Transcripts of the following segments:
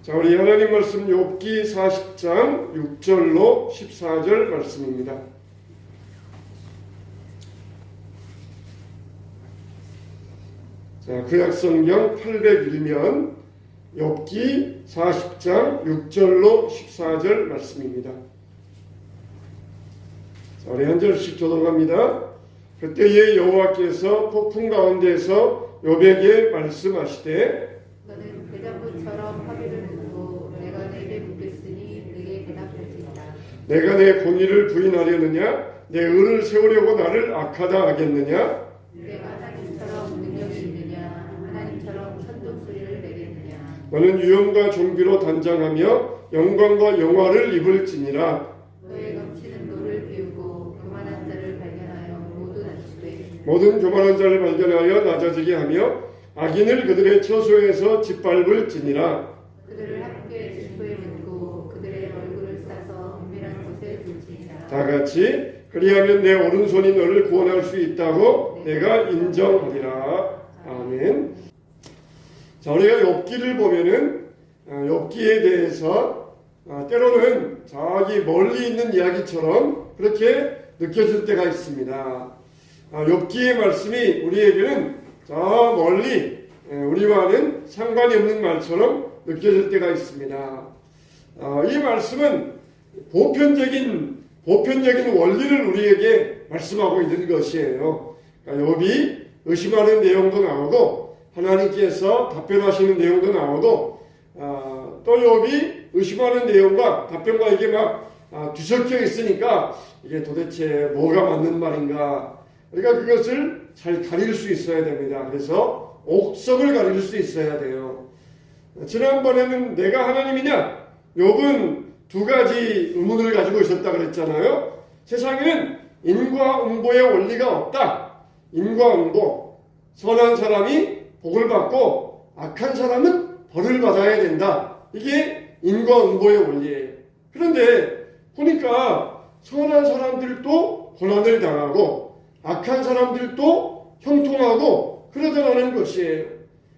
자, 우리 하나님 말씀 욥기 40장 6절로 14절 말씀입니다. 자, 구약성경 801면 욥기 40장 6절로 14절 말씀입니다. 자, 우리 한 절씩 교독합니다. 그때에 여호와께서 폭풍 가운데서 욥에게 말씀하시되 너는 대장부처럼 허리를 두고 내가 내게 묻겠으니 네게 대답할지니라. 내가 내 공의를 부인하려느냐 내 의를 세우려고 나를 악하다 하겠느냐. 내가 하나님처럼 능력이 있느냐 하나님처럼 천둥소리를 내겠느냐. 너는 유엄과 존귀로 단장하며 영광과 영화를 입을지니라. 너의 넘치는 노를 비우고 교만한 자를 발견하여 모두 낮추되 모든 교만한 자를 발견하여 낮아지게 하며 악인을 그들의 처소에서 짓밟을지니라. 그들을 함께 질소에 묻고 그들의 얼굴을 싸서 은밀한 곳에 둘지니라. 다 같이 그리하면 내 오른손이 너를 구원할 수 있다고 내가 인정하리라. 아멘. 자, 우리가 욥기를 보면은 욥기에 대해서 때로는 저기 멀리 있는 이야기처럼 그렇게 느껴질 때가 있습니다. 욥기의 말씀이 우리에게는 저 멀리 우리와는 상관이 없는 말처럼 느껴질 때가 있습니다. 이 말씀은 보편적인 원리를 우리에게 말씀하고 있는 것이에요. 욥이 의심하는 내용도 나오고 하나님께서 답변하시는 내용도 나오고 또 욥이 의심하는 내용과 답변과 이게 막 뒤섞여 있으니까 이게 도대체 뭐가 맞는 말인가. 우리가 그것을 잘 가릴 수 있어야 됩니다. 그래서 옥석을 가릴 수 있어야 돼요. 지난번에는 내가 하나님이냐? 욥은 두 가지 의문을 가지고 있었다 그랬잖아요. 세상에는 인과응보의 원리가 없다. 인과응보. 선한 사람이 복을 받고 악한 사람은 벌을 받아야 된다. 이게 인과응보의 원리예요. 그런데 보니까 선한 사람들도 고난을 당하고 악한 사람들도 형통하고 그러더라는 것이에요.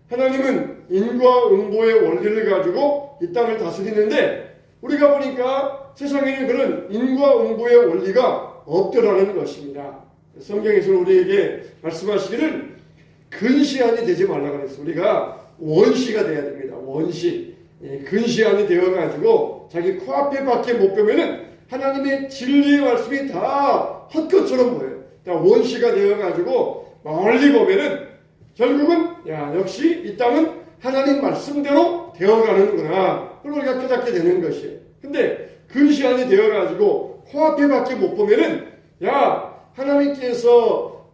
하나님은 인과응보의 원리를 가지고 이 땅을 다스리는데 우리가 보니까 세상에는 그런 인과응보의 원리가 없더라는 것입니다. 성경에서는 우리에게 말씀하시기를 근시안이 되지 말라 그랬어요. 우리가 원시가 돼야 됩니다. 원시. 근시안이 되어가지고 자기 코앞에 밖에 못 보면은 하나님의 진리의 말씀이 다 헛것처럼 보여요. 원시가 되어가지고 멀리 보면은 결국은 역시 이 땅은 하나님 말씀대로 되어가는구나. 그걸 우리가 깨닫게 되는 것이에요. 근데 근시안이 되어가지고 코앞에 밖에 못 보면은 하나님께서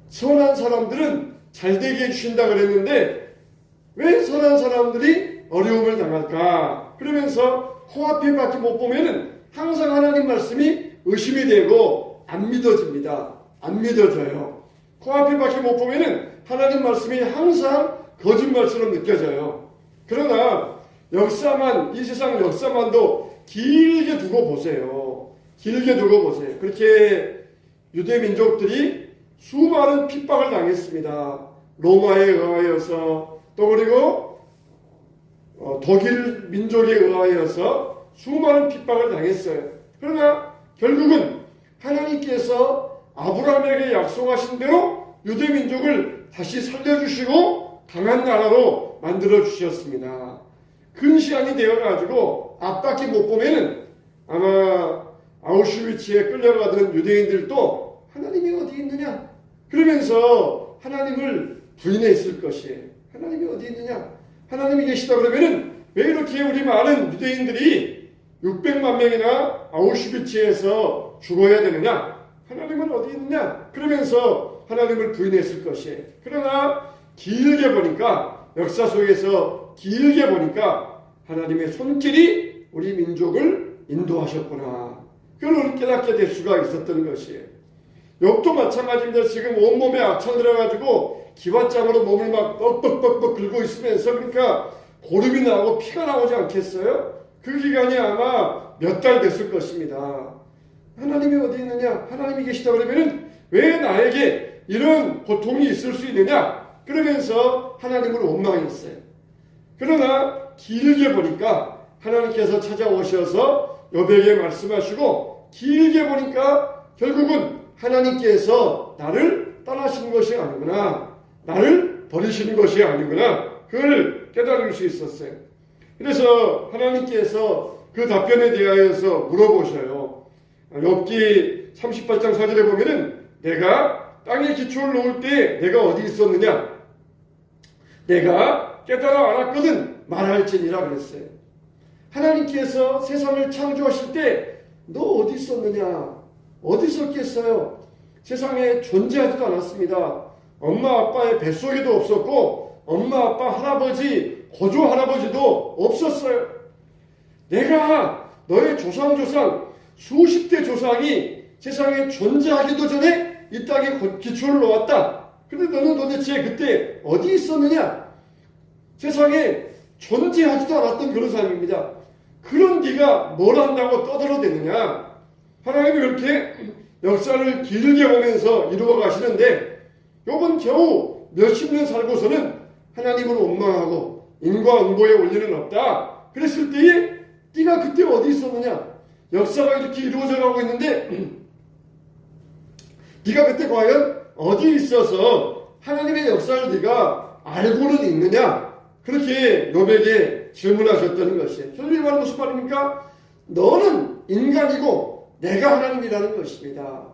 선한 사람들은 잘되게 해주신다 그랬는데 왜 선한 사람들이 어려움을 당할까? 그러면서 코앞에 밖에 못 보면은 항상 하나님 말씀이 의심이 되고 안 믿어집니다. 안 믿어져요. 코앞에 밖에 못 보면은 하나님 말씀이 항상 거짓말처럼 느껴져요. 그러나 이 세상 역사만도 길게 두고 보세요. 길게 두고 보세요. 그렇게 유대 민족들이 수많은 핍박을 당했습니다. 로마에 의하여서 또 그리고 독일 민족에 의하여서 수많은 핍박을 당했어요. 그러나 결국은 하나님께서 아브라함에게 약속하신 대로 유대 민족을 다시 살려주시고 강한 나라로 만들어 주셨습니다. 근시안이 되어가지고 앞밖에 못 보면은 아마 아우슈비츠에 끌려가던 유대인들도 하나님이 어디 있느냐? 그러면서 하나님을 부인했을 것이에요. 하나님이 어디 있느냐? 하나님이 계시다 그러면은 왜 이렇게 우리 많은 유대인들이 600만 명이나 아우슈비츠에서 죽어야 되느냐? 하나님은 어디 있느냐? 그러면서 하나님을 부인했을 것이에요. 그러나 길게 보니까 역사 속에서 길게 보니까 하나님의 손길이 우리 민족을 인도하셨구나. 그걸 우리 깨닫게 될 수가 있었던 것이에요. 욥도 마찬가지입니다. 지금 온몸에 악천 들어가지고 기왓장으로 몸을 막 뻑뻑뻑뻑 긁고 있으면서 그러니까 고름이 나고 피가 나오지 않겠어요? 그 기간이 아마 몇 달 됐을 것입니다. 하나님이 어디 있느냐? 하나님이 계시다 그러면은 왜 나에게 이런 고통이 있을 수 있느냐? 그러면서 하나님을 원망했어요. 그러나 길게 보니까 하나님께서 찾아오셔서 욥에게 말씀하시고 길게 보니까 결국은 하나님께서 나를 떠나신 것이 아니구나. 나를 버리시는 것이 아니구나. 그걸 깨달을 수 있었어요. 그래서 하나님께서 그 답변에 대하여서 물어보셔요. 욥기 38장 4절에 보면은 내가 땅에 기초를 놓을 때 내가 어디 있었느냐? 내가 깨달아 알았거든 말할지니라 그랬어요. 하나님께서 세상을 창조하실 때 너 어디 있었느냐? 어디 있었겠어요? 세상에 존재하지도 않았습니다. 엄마 아빠의 뱃속에도 없었고 엄마 아빠 할아버지 고조 할아버지도 없었어요. 내가 너의 조상 수십 대 조상이 세상에 존재하기도 전에 이 땅에 기초를 놓았다. 근데 너는 도대체 그때 어디 있었느냐? 세상에 존재하지도 않았던 그런 사람입니다. 그런 네가 뭘 한다고 떠들어대느냐? 하나님이 그렇게 역사를 길게 보면서 이루어 가시는데 욥은 겨우 몇십 년 살고서는 하나님을 원망하고 인과응보의 원리는 없다. 그랬을 때에 네가 그때 어디 있었느냐? 역사가 이렇게 이루어져 가고 있는데 네가 그때 과연 어디 있어서 하나님의 역사를 네가 알고는 있느냐? 그렇게 욥에게 질문하셨다는 것이에요. 결국에 말은 무슨 말입니까? 너는 인간이고 내가 하나님이라는 것입니다.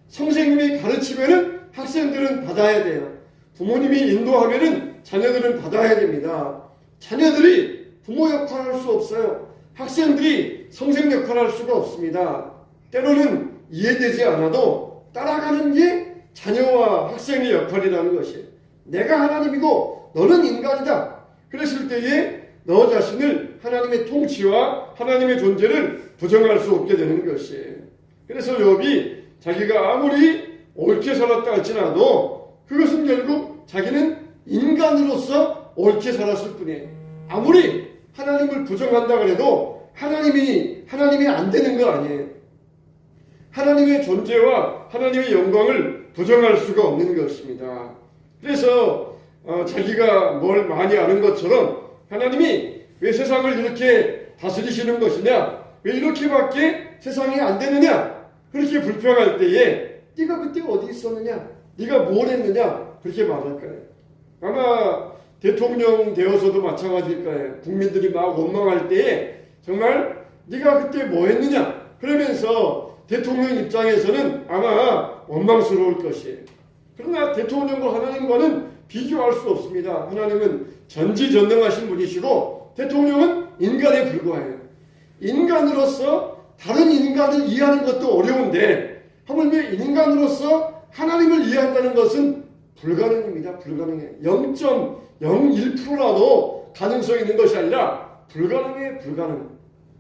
선생님이 가르치면은 학생들은 받아야 돼요. 부모님이 인도하면은 자녀들은 받아야 됩니다. 자녀들이 부모 역할을 할 수 없어요. 학생들이 선생 역할을 할 수가 없습니다. 때로는 이해되지 않아도 따라가는 게 자녀와 학생의 역할이라는 것이에요. 내가 하나님이고 너는 인간이다. 그랬을 때에 너 자신을 하나님의 통치와 하나님의 존재를 부정할 수 없게 되는 것이에요. 그래서 욥이 자기가 아무리 옳게 살았다 할지라도 그것은 결국 자기는 인간으로서 옳게 살았을 뿐이에요. 아무리 하나님을 부정한다 그래도 하나님이 안 되는 거 아니에요. 하나님의 존재와 하나님의 영광을 부정할 수가 없는 것입니다. 그래서 자기가 뭘 많이 아는 것처럼 하나님이 왜 세상을 이렇게 다스리시는 것이냐? 왜 이렇게밖에 세상이 안 되느냐? 그렇게 불평할 때에 네가 그때 어디 있었느냐? 네가 뭘 했느냐? 그렇게 말할 거예요. 아마 대통령 되어서도 마찬가지일 거예요. 국민들이 막 원망할 때에 정말 네가 그때 뭐 했느냐? 그러면서 대통령 입장에서는 아마 원망스러울 것이에요. 그러나 대통령과 하나님과는 비교할 수 없습니다. 하나님은 전지전능하신 분이시고 대통령은 인간에 불과해요. 인간으로서 다른 인간을 이해하는 것도 어려운데 하물며 인간으로서 하나님을 이해한다는 것은 불가능입니다. 불가능해요. 0.01%라도 가능성이 있는 것이 아니라 불가능해요. 불가능.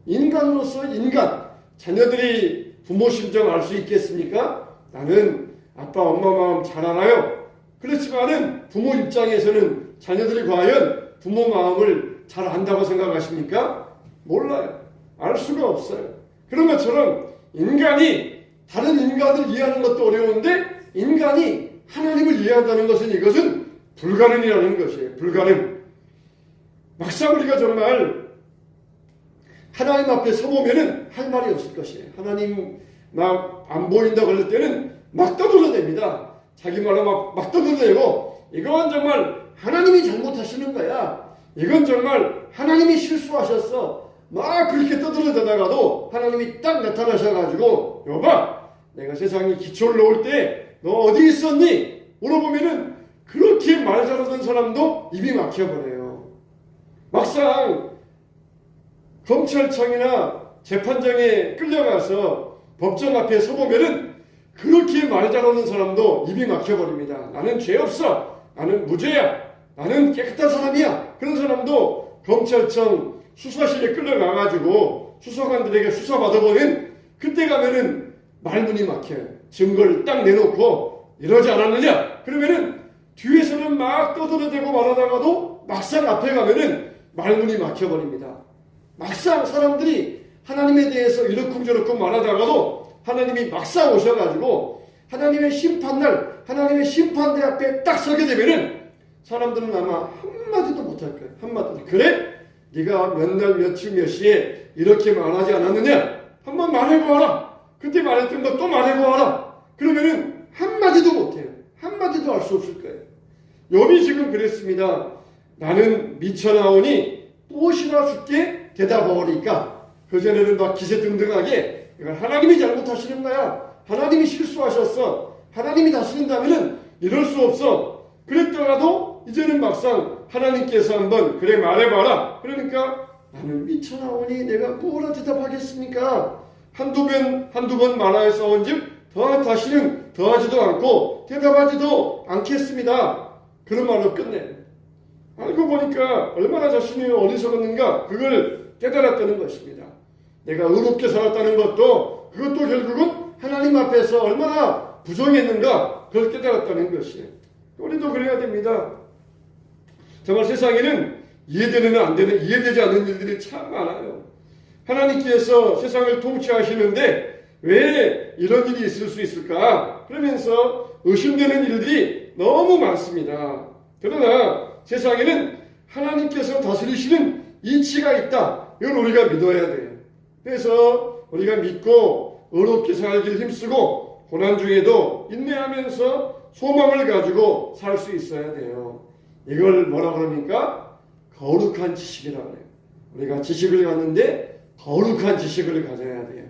인간으로서 인간, 자녀들이 부모 심정 알 수 있겠습니까? 나는 아빠 엄마 마음 잘 알아요. 그렇지만은 부모 입장에서는 자녀들이 과연 부모 마음을 잘 안다고 생각하십니까? 몰라요. 알 수가 없어요. 그런 것처럼 인간이 다른 인간을 이해하는 것도 어려운데 인간이 하나님을 이해한다는 것은 이것은 불가능이라는 것이에요. 불가능. 막상 우리가 정말 하나님 앞에 서보면은 할 말이 없을 것이에요. 하나님 막 안 보인다 그럴 때는 막 떠들어댑니다. 자기 말로 막 떠들어대고 이건 정말 하나님이 잘못하시는 거야. 이건 정말 하나님이 실수하셨어. 막 그렇게 떠들어대다가도 하나님이 딱 나타나셔가지고 여봐 내가 세상에 기초를 놓을 때 너 어디 있었니? 물어보면은 그렇게 말 잘하던 사람도 입이 막혀버려요. 막상 검찰청이나 재판장에 끌려가서 법정 앞에 서보면은 그렇게 말 잘하는 사람도 입이 막혀버립니다. 나는 죄 없어. 나는 무죄야. 나는 깨끗한 사람이야. 그런 사람도 검찰청 수사실에 끌려가가지고 수사관들에게 수사받아보면 그때 가면은 말문이 막혀요. 증거를 딱 내놓고 이러지 않았느냐? 그러면은 뒤에서는 막 떠들어대고 말하다가도 막상 앞에 가면은 말문이 막혀버립니다. 막상 사람들이 하나님에 대해서 이러쿵저러쿵 말하다가도 하나님이 막상 오셔가지고 하나님의 심판날, 하나님의 심판대 앞에 딱 서게 되면은 사람들은 아마 한마디도 못할 거예요. 한마디도. 그래? 네가 몇 날 며칠 몇 시에 이렇게 말하지 않았느냐? 한번 말해보아라. 그때 말했던 거 또 말해보아라. 그러면은 한마디도 못해요. 한마디도 할 수 없을 거예요. 욥이 지금 그랬습니다. 나는 미쳐나오니 무엇이나 죽게 대답하오리까. 그전에는 막 기세등등하게 이건 하나님이 잘못하시는 거야. 하나님이 실수하셨어. 하나님이 다스린다면은 이럴 수 없어. 그랬더라도 이제는 막상 하나님께서 한번 그래 말해봐라. 그러니까 나는 미쳐나오니 내가 뭐라 대답하겠습니까? 한두 번 말하여 싸운즉 다시는 더하지도 않고 대답하지도 않겠습니다. 그런 말로 끝내. 알고 보니까 얼마나 자신이 어리석었는가 그걸 깨달았다는 것입니다. 내가 의롭게 살았다는 그것도 결국은 하나님 앞에서 얼마나 부정했는가 그걸 깨달았다는 것이에요. 우리도 그래야 됩니다. 정말 세상에는 이해되지 않는 일들이 참 많아요. 하나님께서 세상을 통치하시는데 왜 이런 일이 있을 수 있을까? 그러면서 의심되는 일들이 너무 많습니다. 그러나 세상에는 하나님께서 다스리시는 이치가 있다. 이걸 우리가 믿어야 돼요. 그래서 우리가 믿고 의롭게 살기를 힘쓰고 고난 중에도 인내하면서 소망을 가지고 살 수 있어야 돼요. 이걸 뭐라 그럽니까? 거룩한 지식이라고 해요. 우리가 지식을 갖는데 거룩한 지식을 가져야 돼요.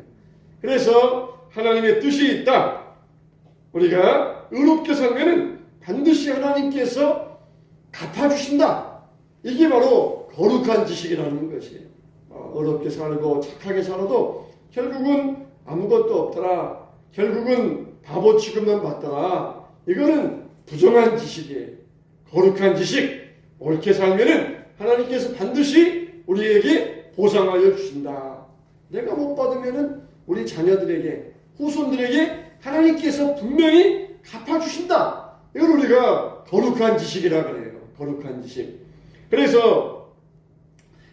그래서 하나님의 뜻이 있다. 우리가 의롭게 살면은 반드시 하나님께서 갚아주신다. 이게 바로 거룩한 지식이라는 것이에요. 어렵게 살고 착하게 살아도 결국은 아무것도 없더라. 결국은 바보 취급만 받더라. 이거는 부정한 지식이에요. 거룩한 지식. 옳게 살면은 하나님께서 반드시 우리에게 보상하여 주신다. 내가 못 받으면은 우리 자녀들에게, 후손들에게 하나님께서 분명히 갚아주신다. 이걸 우리가 거룩한 지식이라 그래요. 거룩한 지식. 그래서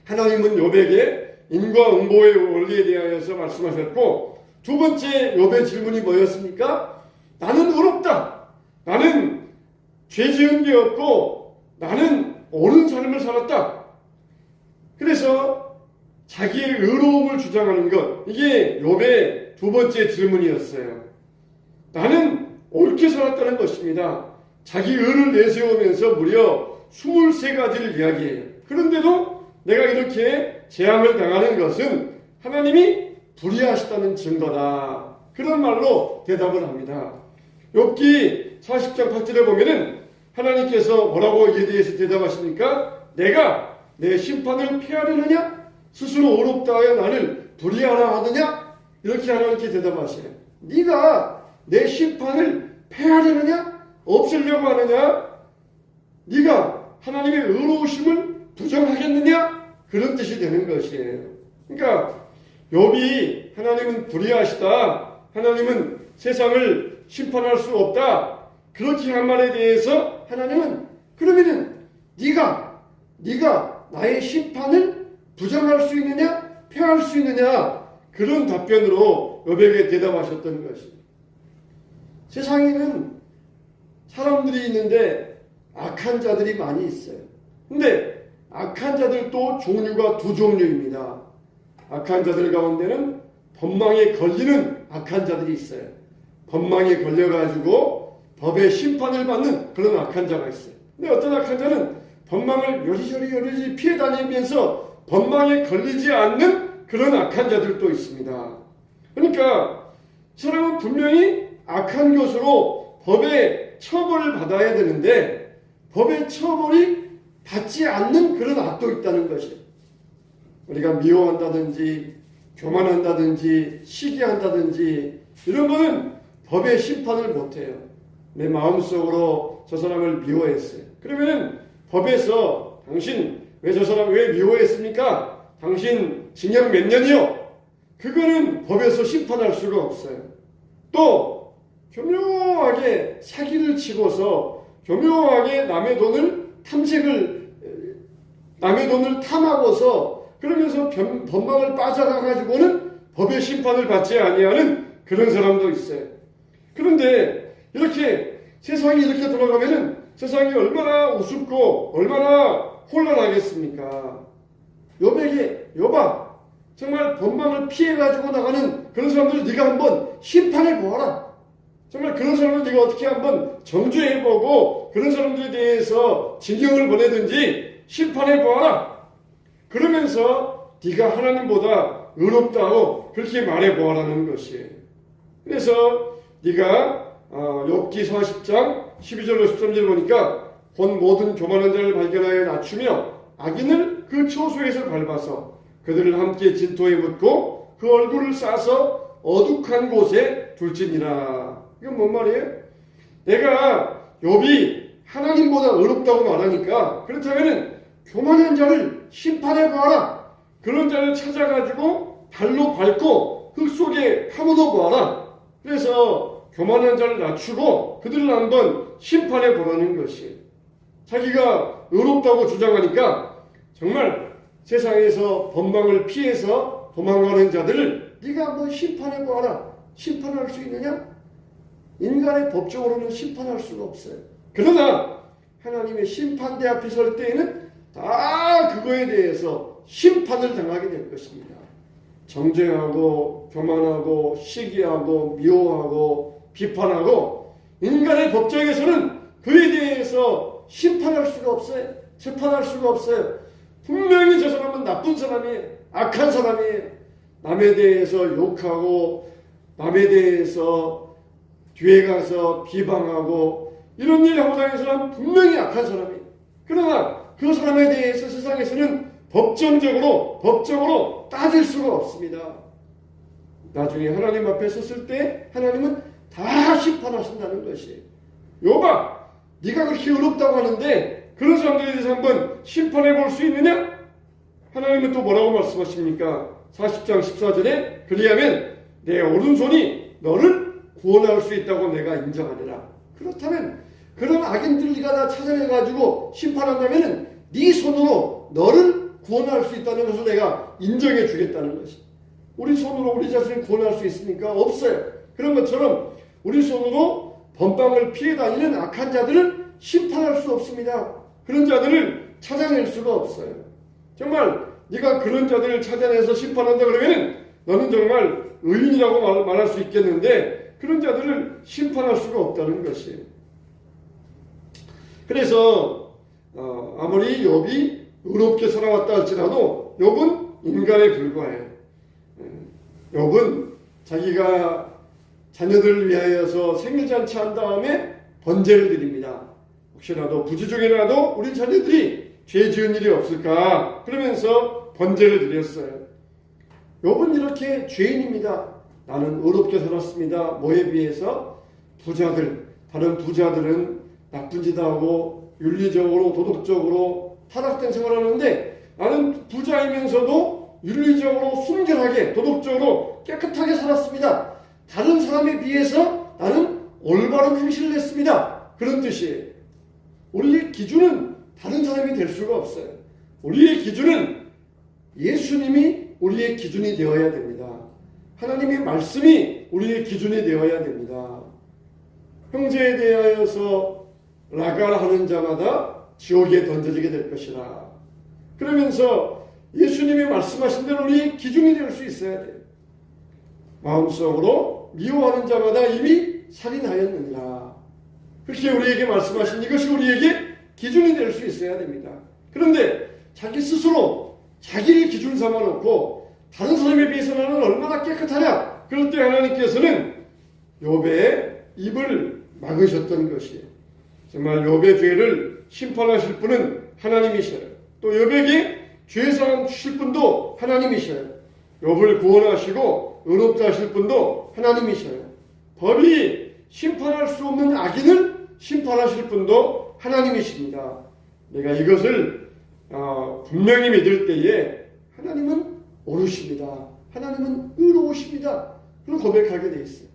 하나님은 욥에게 인과응보의 원리에 대하여서 말씀하셨고, 두 번째 욥의 질문이 뭐였습니까? 나는 의롭다. 나는 죄 지은 게 없고 나는 옳은 삶을 살았다. 그래서 자기의 의로움을 주장하는 것, 이게 욥의 두 번째 질문이었어요. 나는 옳게 살았다는 것입니다. 자기 의를 내세우면서 무려 23가지를 이야기해요. 그런데도 내가 이렇게 재앙을 당하는 것은 하나님이 불의하시다는 증거다. 그런 말로 대답을 합니다. 욥기 40장 8절에 보면은 하나님께서 뭐라고 이에 대해서 대답하십니까? 내가 내 심판을 폐하려느냐? 스스로 어렵다 하여 나를 불의하라 하느냐? 이렇게 하나님께 대답하세요. 네가 내 심판을 폐하려느냐? 없애려고 하느냐? 네가 하나님의 의로우심을 부정하겠느냐? 그런 뜻이 되는 것이에요. 그러니까 욥이 하나님은 불의하시다. 하나님은 세상을 심판할 수 없다. 그렇게 한 말에 대해서 하나님은 그러면은 네가 나의 심판을 부정할 수 있느냐? 폐할 수 있느냐? 그런 답변으로 욥에게 대답하셨던 것입니다. 세상에는 사람들이 있는데 악한 자들이 많이 있어요. 근데 악한 자들도 종류가 두 종류입니다. 악한 자들 가운데는 법망에 걸리는 악한 자들이 있어요. 법망에 걸려가지고 법의 심판을 받는 그런 악한 자가 있어요. 근데 어떤 악한 자는 법망을 여리저리 피해 다니면서 법망에 걸리지 않는 그런 악한 자들도 있습니다. 그러니까 이 사람은 분명히 악한 것으로 법의 처벌을 받아야 되는데 법의 처벌이 받지 않는 그런 악도 있다는 것이에요. 우리가 미워한다든지 교만한다든지 시기한다든지 이런 거는 법의 심판을 못해요. 내 마음속으로 저 사람을 미워했어요. 그러면은 법에서 당신 왜 저 사람 왜 미워했습니까? 당신 징역 몇 년이요? 그거는 법에서 심판할 수가 없어요. 또 교묘하게 사기를 치고서 교묘하게 남의 돈을 탐하고서 그러면서 법망을 빠져가가지고는 법의 심판을 받지 아니하는 그런 사람도 있어요. 그런데 이렇게 세상이 이렇게 돌아가면은 세상이 얼마나 우습고 얼마나 혼란하겠습니까? 욥에게 욥아 정말 법망을 피해가지고 나가는 그런 사람들 네가 한번 심판해 보아라. 정말 그런 사람을 네가 어떻게 한번 정죄해보고 그런 사람들에 대해서 징역을 보내든지 심판해 보아라. 그러면서 네가 하나님보다 의롭다고 그렇게 말해 보아라는 것이에요. 그래서 네가 욥기 40장 12절로 13절 보니까 본 모든 교만한 자를 발견하여 낮추며 악인을 그 처소에서 밟아서 그들을 함께 진토에 묻고 그 얼굴을 싸서 어둑한 곳에 둘지니라. 이건 뭔 말이에요? 내가 욥이 하나님보다 어렵다고 말하니까 그렇다면은 교만한 자를 심판해 보아라. 그런 자를 찾아가지고 발로 밟고 흙 속에 파묻어 보아라. 그래서 교만한 자를 낮추고 그들을 한번 심판해 보라는 것이 자기가 의롭다고 주장하니까 정말 세상에서 법망을 피해서 도망가는 자들을 네가 한번 심판해 보아라. 심판할 수 있느냐? 인간의 법적으로는 심판할 수가 없어요. 그러나 하나님의 심판대 앞에 설 때에는 다 그거에 대해서 심판을 당하게 될 것입니다. 정죄하고 교만하고 시기하고 미워하고 비판하고 인간의 법정에서는 그에 대해서 심판할 수가 없어요. 재판할 수가 없어요. 분명히 저 사람은 나쁜 사람이에요. 악한 사람이에요. 남에 대해서 욕하고 남에 대해서 뒤에 가서 비방하고 이런 일 하고 다니는 사람은 분명히 악한 사람이에요. 그러나 그 사람에 대해서 세상에서는 법적으로 따질 수가 없습니다. 나중에 하나님 앞에 섰을 때 하나님은 다 심판하신다는 것이에요. 욥아, 네가 그렇게 의롭다고 하는데 그런 사람들에 대해서 한번 심판해 볼 수 있느냐? 하나님은 또 뭐라고 말씀하십니까? 40장 14절에 그리하면 내 오른손이 너를 구원할 수 있다고 내가 인정하리라. 그렇다면 그런 악인들 네가 다 찾아내가지고 심판한다면 네 손으로 너를 구원할 수 있다는 것을 내가 인정해 주겠다는 것이. 우리 손으로 우리 자신을 구원할 수 있습니까? 없어요. 그런 것처럼 우리 손으로 법방을 피해 다니는 악한 자들을 심판할 수 없습니다. 그런 자들을 찾아낼 수가 없어요. 정말 네가 그런 자들을 찾아내서 심판한다 그러면 너는 정말 의인이라고 말할 수 있겠는데 그런 자들을 심판할 수가 없다는 것이에요. 그래서 아무리 욥이 의롭게 살아왔다 할지라도 욥은 인간에 불과해요. 욥은 자기가 자녀들을 위하여서 생일잔치 한 다음에 번제를 드립니다. 혹시라도 부주 중에라도 우리 자녀들이 죄 지은 일이 없을까 그러면서 번제를 드렸어요. 욥은 이렇게 죄인입니다. 나는 의롭게 살았습니다. 뭐에 비해서? 다른 부자들은 나쁜 짓 하고 윤리적으로 도덕적으로 타락된 생활을 하는데 나는 부자이면서도 윤리적으로 순결하게 도덕적으로 깨끗하게 살았습니다. 다른 사람에 비해서 나는 올바른 행실을 했습니다. 그런 뜻이에요. 우리의 기준은 다른 사람이 될 수가 없어요. 우리의 기준은 예수님이 우리의 기준이 되어야 됩니다. 하나님의 말씀이 우리의 기준이 되어야 됩니다. 형제에 대하여서 라갈하는 자마다 지옥에 던져지게 될 것이라. 그러면서 예수님이 말씀하신 대로 우리의 기준이 될 수 있어야 돼요. 마음속으로 미워하는 자마다 이미 살인하였느니라. 그렇게 우리에게 말씀하신 이것이 우리에게 기준이 될 수 있어야 됩니다. 그런데 자기 스스로 자기를 기준 삼아놓고 다른 사람에 비해서 나는 얼마나 깨끗하냐? 그럴 때 하나님께서는 욥의 입을 막으셨던 것이에요. 정말 욥의 죄를 심판하실 분은 하나님이셔요. 또 욥에게 죄사함 주실 분도 하나님이셔요. 욥을 구원하시고 의롭다 하실 분도 하나님이셔요. 법이 심판할 수 없는 악인을 심판하실 분도 하나님이십니다. 내가 이것을 분명히 믿을 때에 하나님은 옳으십니다. 하나님은 의로우십니다. 그걸 고백하게 돼 있어요.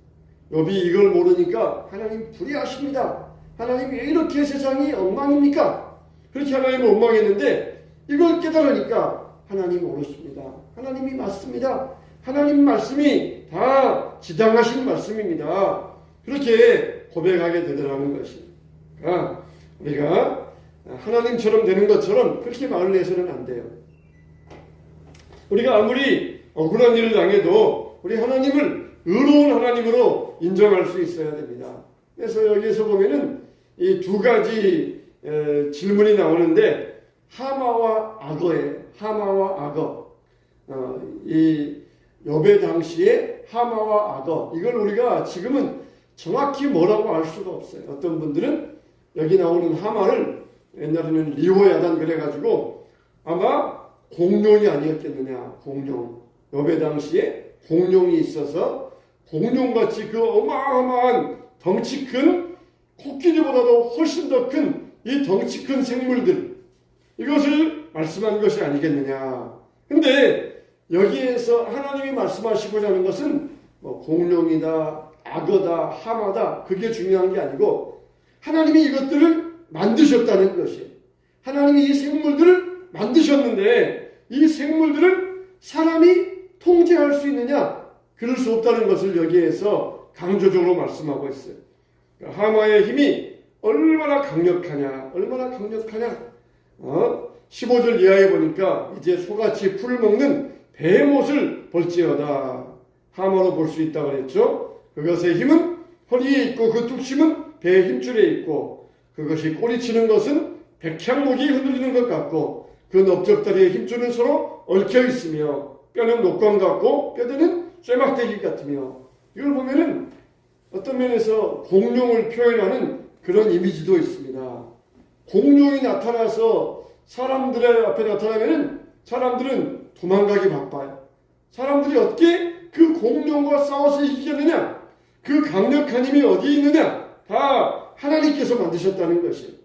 욥이 이걸 모르니까 하나님 불의하십니다. 하나님 왜 이렇게 세상이 엉망입니까? 그렇게 하나님을 원망했는데 이걸 깨달으니까 하나님 옳으십니다. 하나님이 맞습니다. 하나님 말씀이 다 지당하신 말씀입니다. 그렇게 고백하게 되더라는 것입니다. 우리가 하나님처럼 되는 것처럼 그렇게 말을 해서는 안 돼요. 우리가 아무리 억울한 일을 당해도 우리 하나님을 의로운 하나님으로 인정할 수 있어야 됩니다. 그래서 여기에서 보면은 이 두 가지 질문이 나오는데 하마와 악어에 하마와 악어 이 욥의 당시에 하마와 악어 이걸 우리가 지금은 정확히 뭐라고 알 수가 없어요. 어떤 분들은 여기 나오는 하마를 옛날에는 리호야단 그래가지고 아마 공룡이 아니었겠느냐. 공룡. 욥의 당시에 공룡이 있어서 공룡같이 그 어마어마한 덩치 큰 코끼리보다도 훨씬 더 큰 이 덩치 큰 생물들 이것을 말씀한 것이 아니겠느냐. 근데 여기에서 하나님이 말씀하시고자 하는 것은 뭐 공룡이다, 악어다, 하마다 그게 중요한 게 아니고 하나님이 이것들을 만드셨다는 것이 하나님이 이 생물들을 만드셨는데 이 생물들을 사람이 통제할 수 있느냐? 그럴 수 없다는 것을 여기에서 강조적으로 말씀하고 있어요. 하마의 힘이 얼마나 강력하냐? 15절 이하에 보니까 이제 소같이 풀을 먹는 뱀옷을 볼지어다. 하마로 볼 수 있다고 그랬죠. 그것의 힘은 허리에 있고 그 뚝심은 배의 힘줄에 있고 그것이 꼬리치는 것은 백향목이 흔들리는 것 같고 그 넓적다리의 힘줄은 서로 얽혀 있으며 뼈는 녹광 같고 뼈대는 쇠막대기 같으며 이걸 보면은 어떤 면에서 공룡을 표현하는 그런 이미지도 있습니다. 공룡이 나타나서 사람들의 앞에 나타나면은 사람들은 도망가기 바빠요. 사람들이 어떻게 그 공룡과 싸워서 이기겠느냐? 그 강력한 힘이 어디에 있느냐? 다 하나님께서 만드셨다는 것이.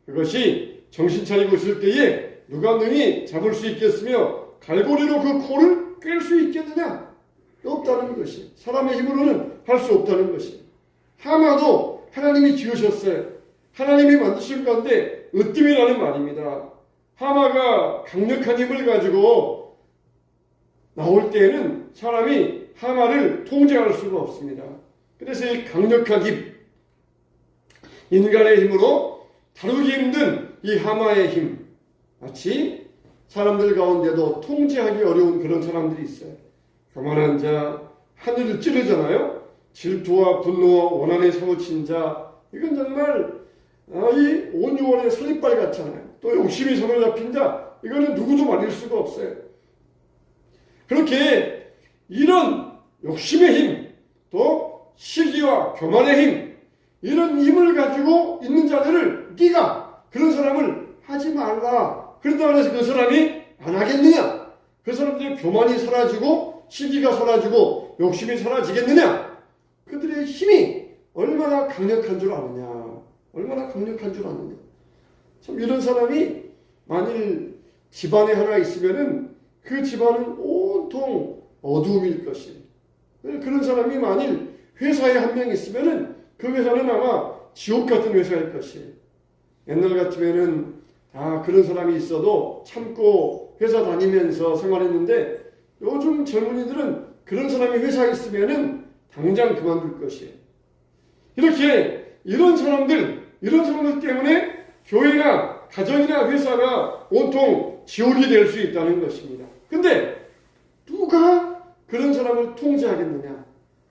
그것이 정신 차리고 있을 때에 누가 능히 잡을 수 있겠으며 갈고리로 그 코를 꿰 수 있겠느냐? 없다는 것이. 사람의 힘으로는 할 수 없다는 것이. 하마도 하나님이 지으셨어요. 하나님이 만드신 건데 으뜸이라는 말입니다. 하마가 강력한 힘을 가지고 나올 때에는 사람이 하마를 통제할 수가 없습니다. 그래서 이 강력한 힘, 인간의 힘으로 다루기 힘든 이 하마의 힘, 마치 사람들 가운데도 통제하기 어려운 그런 사람들이 있어요. 교만한 자, 하늘을 찌르잖아요. 질투와 분노와 원한에 사무친 자, 이건 정말 이 온유원의 서리빨 같잖아요. 또 욕심이 사로잡힌 자, 이거는 누구도 말릴 수가 없어요. 그렇게 이런 욕심의 힘, 또 시기와 교만의 힘, 이런 힘을 가지고 있는 자들을 네가 그런 사람을 하지 말라. 그런다고 해서 그 사람이 안 하겠느냐? 그 사람들의 교만이 사라지고 시기가 사라지고 욕심이 사라지겠느냐? 그들의 힘이 얼마나 강력한 줄 아느냐? 얼마나 강력한 줄 아느냐? 참 이런 사람이 만일 집안에 하나 있으면은 그 집안은 온통 어두움일 것이에요. 그런 사람이 만일 회사에 한 명 있으면은 그 회사는 아마 지옥 같은 회사일 것이에요. 옛날 같으면은 그런 사람이 있어도 참고 회사 다니면서 생활했는데 요즘 젊은이들은 그런 사람이 회사에 있으면은 당장 그만둘 것이에요. 이렇게 이런 사람들 때문에 교회나 가정이나 회사가 온통 지옥이 될 수 있다는 것입니다. 근데 누가 그런 사람을 통제하겠느냐?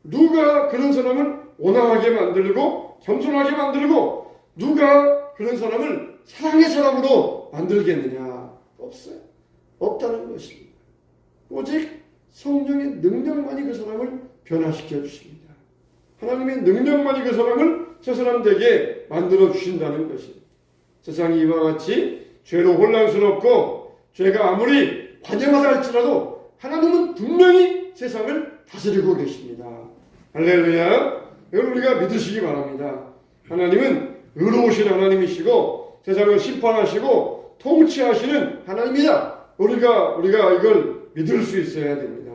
누가 그런 사람을 온화하게 만들고 겸손하게 만들고 누가 그런 사람을 사랑의 사람으로 만들겠느냐? 없어요. 없다는 것입니다. 오직 성령의 능력만이 그 사람을 변화시켜 주십니다. 하나님의 능력만이 그 사람을 저 사람 되게 만들어 주신다는 것입니다. 세상이 이와 같이 죄로 혼란스럽고 죄가 아무리 관영하다 할지라도 하나님은 분명히 세상을 다스리고 계십니다. 할렐루야. 이걸 우리가 믿으시기 바랍니다. 하나님은 의로우신 하나님이시고 세상을 심판하시고 통치하시는 하나님이다. 우리가 이걸 믿을 수 있어야 됩니다.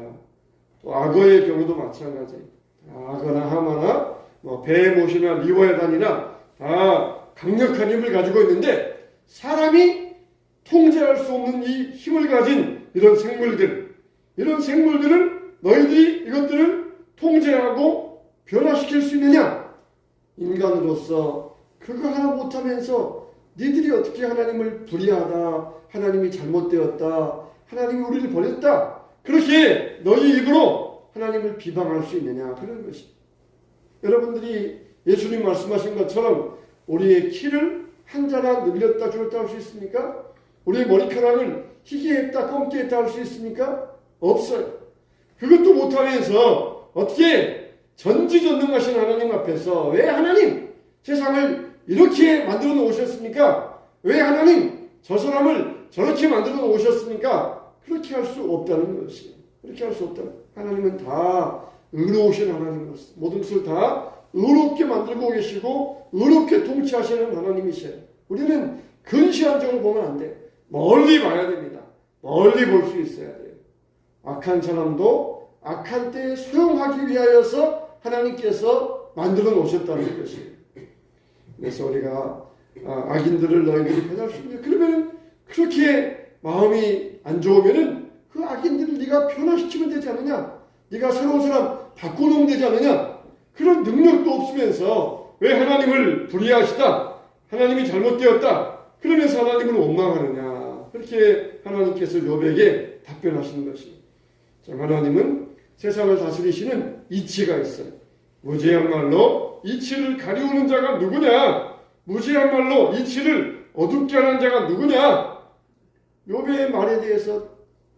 또 악어의 경우도 마찬가지입니다. 악어나 하마나 뱀옷이나 리워야단이나 다 강력한 힘을 가지고 있는데 사람이 통제할 수 없는 이 힘을 가진 이런 생물들을 너희들이 이것들을 통제하고 변화시킬 수 있느냐? 인간으로서 그거 하나 못하면서 니들이 어떻게 하나님을 불의하다, 하나님이 잘못되었다, 하나님이 우리를 버렸다, 그렇게 너희 입으로 하나님을 비방할 수 있느냐 그런 것이. 여러분들이 예수님 말씀하신 것처럼 우리의 키를 한 자나 늘렸다 줄였다 할 수 있습니까? 우리의 머리카락을 희게 했다 검게 했다 할 수 있습니까? 없어요. 그것도 못하면서 어떻게 전지전능하신 하나님 앞에서 왜 하나님 세상을 이렇게 만들어 놓으셨습니까? 왜 하나님 저 사람을 저렇게 만들어 놓으셨습니까? 그렇게 할 수 없다는 것이에요. 그렇게 할 수 없다. 하나님은 다 의로우신 하나님이었어요. 모든 것을 다 의롭게 만들고 계시고 의롭게 통치하시는 하나님이세요. 우리는 근시안적으로 보면 안 돼. 멀리 봐야 됩니다. 멀리 볼 수 있어야 돼요. 악한 사람도 악한 때에 소용하기 위하여서 하나님께서 만들어 놓으셨다는 것이에요. 그래서 우리가 악인들을 너희들이 배달할 수 있냐? 그러면 그렇게 마음이 안 좋으면은 그 악인들을 네가 변화시키면 되지 않느냐? 네가 새로운 사람 바꿔놓으면 되지 않느냐? 그런 능력도 없으면서 왜 하나님을 불의하시다? 하나님이 잘못되었다? 그러면서 하나님을 원망하느냐? 그렇게 하나님께서 욥에게 답변하시는 것입니다. 하나님은 세상을 다스리시는 이치가 있어요. 무지한 말로 이치를 가리우는 자가 누구냐? 무지한 말로 이치를 어둡게 하는 자가 누구냐? 욥의 말에 대해서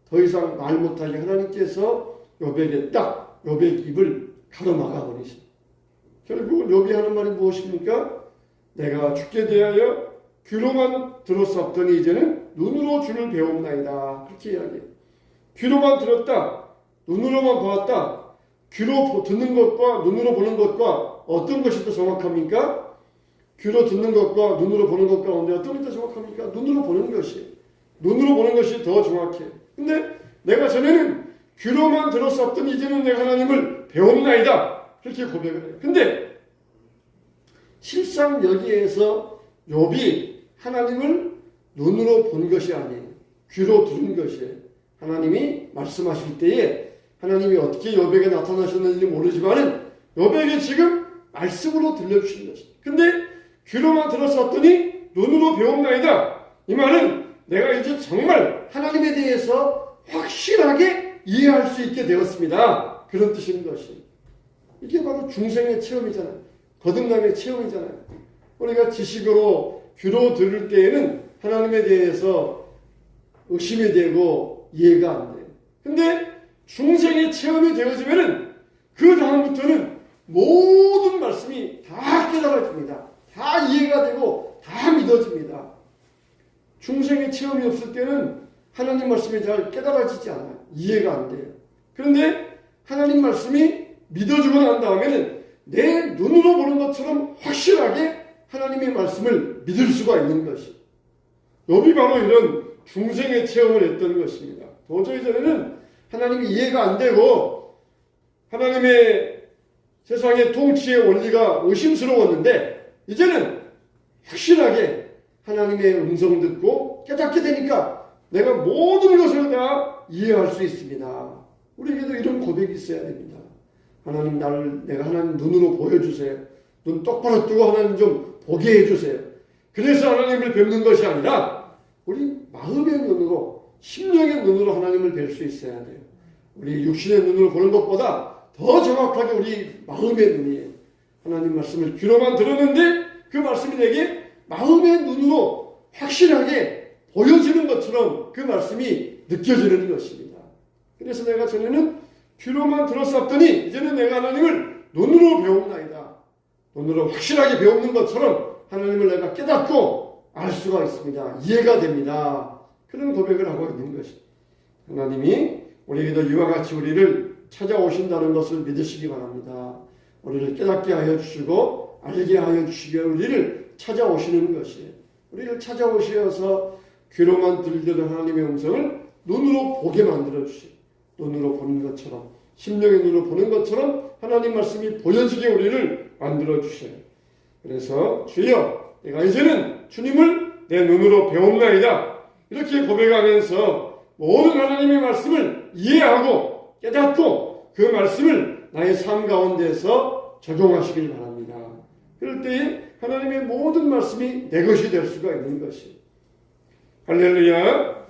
더 이상 말 못하게 하나님께서 욥에게 딱 욥의 입을 가로막아 버리십니다. 결국 욥이 하는 말이 무엇입니까? 내가 죽게 대하여 귀로만 들었었더니 이제는 눈으로 주를 배웠나이다. 그렇게 이야기해요. 귀로만 들었다. 눈으로만 보았다. 귀로 듣는 것과 눈으로 보는 것과 어떤 것이 더 정확합니까? 귀로 듣는 것과 눈으로 보는 것 가운데 어떤 것이 더 정확합니까? 눈으로 보는 것이. 눈으로 보는 것이 더 정확해요. 근데 내가 전에는 귀로만 들었었더니 이제는 내가 하나님을 배웠나이다. 그렇게 고백을 해요. 근데 실상 여기에서 욥이 하나님을 눈으로 본 것이 아니에요. 귀로 들은 것이에요. 하나님이 말씀하실 때에 하나님이 어떻게 욥에게 나타나셨는지 모르지만은 욥에게 지금 말씀으로 들려주신 것입니다. 근데 귀로만 들었었더니 눈으로 배웠나이다. 이 말은 내가 이제 정말 하나님에 대해서 확실하게 이해할 수 있게 되었습니다. 그런 뜻인 것이. 이게 바로 중생의 체험이잖아요. 거듭남의 체험이잖아요. 우리가 지식으로 귀로 들을 때에는 하나님에 대해서 의심이 되고 이해가 안 돼요. 근데 중생의 체험이 되어지면은 그 다음부터는 모든 말씀이 다 깨달아집니다. 다 이해가 되고 다 믿어집니다. 중생의 체험이 없을 때는 하나님 말씀이 잘 깨달아지지 않아요. 이해가 안 돼요. 그런데 하나님 말씀이 믿어지고 난 다음에는 내 눈으로 보는 것처럼 확실하게 하나님의 말씀을 믿을 수가 있는 것이. 욥이 바로 이런 중생의 체험을 했던 것입니다. 도저히 전에는 하나님이 이해가 안 되고 하나님의 세상의 통치의 원리가 의심스러웠는데 이제는 확실하게 하나님의 음성 듣고 깨닫게 되니까 내가 모든 것을 다 이해할 수 있습니다. 우리에게도 이런 고백이 있어야 됩니다. 하나님 내가 하나님 눈으로 보여주세요. 눈 똑바로 뜨고 하나님 좀 보게 해주세요. 그래서 하나님을 뵙는 것이 아니라 우리 마음의 눈으로 심령의 눈으로 하나님을 뵐 수 있어야 돼요. 우리 육신의 눈으로 보는 것보다 더 정확하게 우리 마음의 눈이에요. 하나님 말씀을 귀로만 들었는데 그 말씀이 내게 마음의 눈으로 확실하게 보여지는 것처럼 그 말씀이 느껴지는 것입니다. 그래서 내가 전에는 귀로만 들었었더니 이제는 내가 하나님을 눈으로 배웠나이다. 눈으로 확실하게 배우는 것처럼 하나님을 내가 깨닫고 알 수가 있습니다. 이해가 됩니다. 그런 고백을 하고 있는 것입니다. 하나님이 우리에게도 이와 같이 우리를 찾아오신다는 것을 믿으시기 바랍니다. 우리를 깨닫게 하여 주시고 알게 하여 주시기에 우리를 찾아오시는 것이에요. 우리를 찾아오셔서 귀로만 들리던 하나님의 음성을 눈으로 보게 만들어 주시고 눈으로 보는 것처럼 심령의 눈으로 보는 것처럼 하나님 말씀이 보여지게 우리를 만들어 주셔요. 그래서 주여 내가 이제는 주님을 내 눈으로 배웠나이다. 이렇게 고백하면서 모든 하나님의 말씀을 이해하고 깨닫고 그 말씀을 나의 삶 가운데서 적용하시길 바랍니다. 그럴 때에 하나님의 모든 말씀이 내 것이 될 수가 있는 것이. 할렐루야.